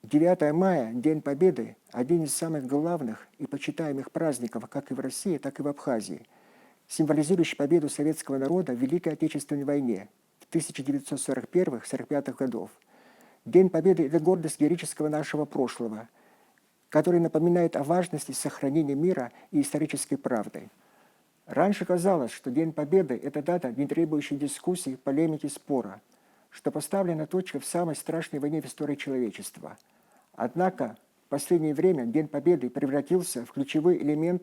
9 мая, День Победы, один из самых главных и почитаемых праздников как и в России, так и в Абхазии, символизирующий победу советского народа в Великой Отечественной войне в 1941-1945 годов. День Победы – это гордость героического нашего прошлого, который напоминает о важности сохранения мира и исторической правды. Раньше казалось, что День Победы – это дата, не требующая дискуссий, полемики, спора, что поставлена точка в самой страшной войне в истории человечества. Однако в последнее время День Победы превратился в ключевой элемент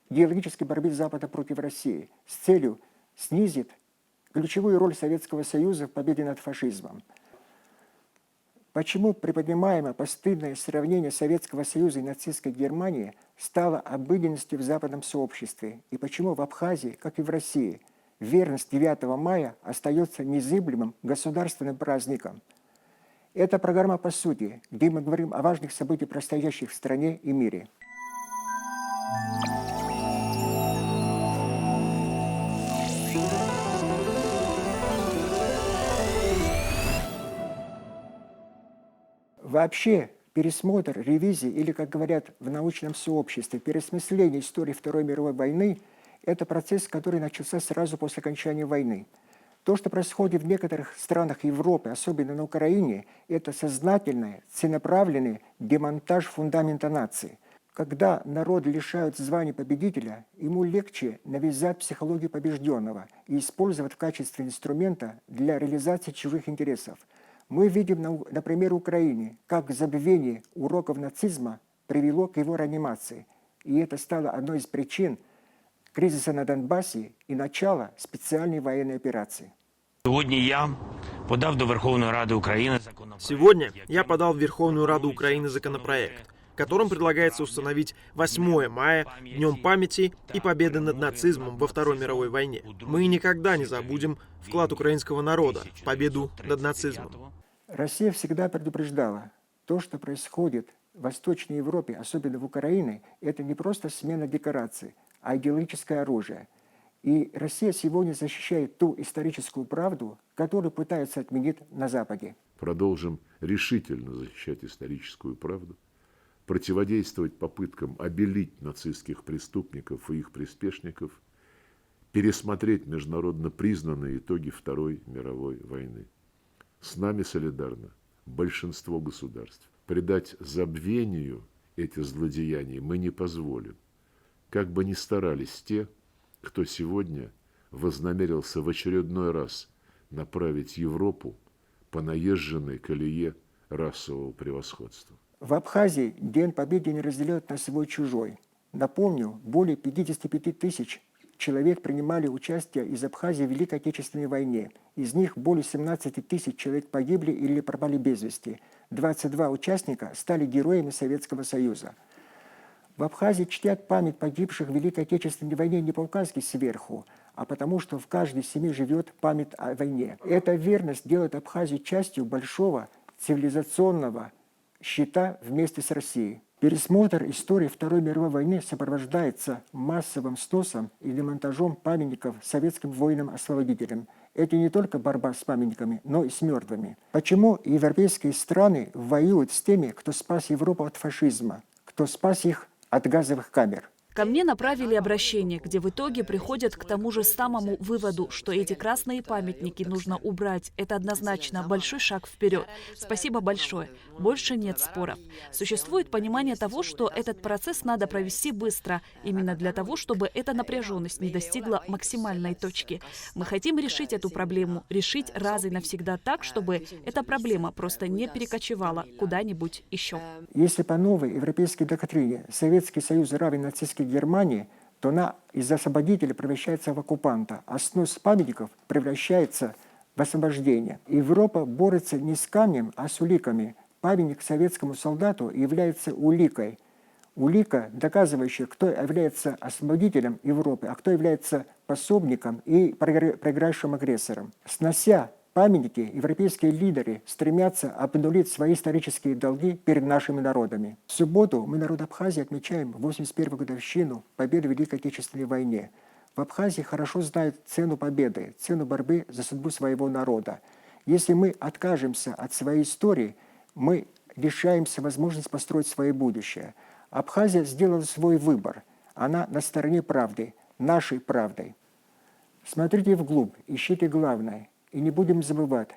идеологической борьбы Запада против России с целью снизить ключевую роль Советского Союза в победе над фашизмом. Почему приподнимаемое постыдное сравнение Советского Союза и нацистской Германии стало обыденностью в западном сообществе? И почему в Абхазии, как и в России, верность 9 мая остается незыблемым государственным праздником? Это программа «По сути», где мы говорим о важных событиях, происходящих в стране и мире. Вообще, пересмотр, ревизия или, как говорят в научном сообществе, переосмысление истории Второй мировой войны – это процесс, который начался сразу после окончания войны. То, что происходит в некоторых странах Европы, особенно на Украине, это сознательный, целенаправленный демонтаж фундамента нации. Когда народ лишают звания победителя, ему легче навязать психологию побежденного и использовать в качестве инструмента для реализации чужих интересов. Мы видим на примере Украины, как забвение уроков нацизма привело к его реанимации. И это стало одной из причин кризиса на Донбассе и начала специальной военной операции. Сегодня я подал в Верховную Раду Украины законопроект, которым предлагается установить 8 мая Днем памяти и победы над нацизмом во Второй мировой войне. Мы никогда не забудем вклад украинского народа в победу над нацизмом. Россия всегда предупреждала, то, что происходит в Восточной Европе, особенно в Украине, это не просто смена декораций, а идеологическое оружие. И Россия сегодня защищает ту историческую правду, которую пытаются отменить на Западе. Продолжим решительно защищать историческую правду, противодействовать попыткам обелить нацистских преступников и их приспешников, пересмотреть международно признанные итоги Второй мировой войны. С нами солидарно большинство государств. Предать забвению эти злодеяния мы не позволим. Как бы ни старались те, кто сегодня вознамерился в очередной раз направить Европу по наезженной колее расового превосходства. В Абхазии День Победы не разделяют на свой-чужой. Напомню, более 55 тысяч человек принимали участие из Абхазии в Великой Отечественной войне. Из них более 17 тысяч человек погибли или пропали без вести. 22 участника стали героями Советского Союза. В Абхазии чтят память погибших в Великой Отечественной войне не по-указке сверху, а потому что в каждой семье живет память о войне. Эта верность делает Абхазию частью большого цивилизационного щита вместе с Россией. Пересмотр истории Второй мировой войны сопровождается массовым сносом и демонтажом памятников советским воинам-освободителям. Это не только борьба с памятниками, но и с мертвыми. Почему европейские страны воюют с теми, кто спас Европу от фашизма, кто спас их от газовых камер? Ко мне направили обращение, где в итоге приходят к тому же самому выводу, что эти красные памятники нужно убрать. Это однозначно большой шаг вперед. Спасибо большое. Больше нет споров. Существует понимание того, что этот процесс надо провести быстро, именно для того, чтобы эта напряженность не достигла максимальной точки. Мы хотим решить эту проблему, решить раз и навсегда так, чтобы эта проблема просто не перекочевала куда-нибудь еще. Если по новой европейской доктрине Советский Союз равен нацистской Германии, то она из освободителя превращается в оккупанта, а снос памятников превращается в освобождение. Европа борется не с камнем, а с уликами. Памятник советскому солдату является уликой. Улика, доказывающая, кто является освободителем Европы, а кто является пособником и проигравшим агрессором. Снося памятники, европейские лидеры стремятся обнулить свои исторические долги перед нашими народами. В субботу мы, народ Абхазии, отмечаем 81-ю годовщину победы в Великой Отечественной войне. В Абхазии хорошо знают цену победы, цену борьбы за судьбу своего народа. Если мы откажемся от своей истории, мы лишаемся возможности построить свое будущее. Абхазия сделала свой выбор. Она на стороне правды, нашей правдой. Смотрите вглубь, ищите главное. И не будем забывать.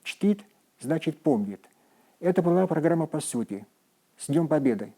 Чтит, значит помнит. Это была программа «По сути». С Днем Победы!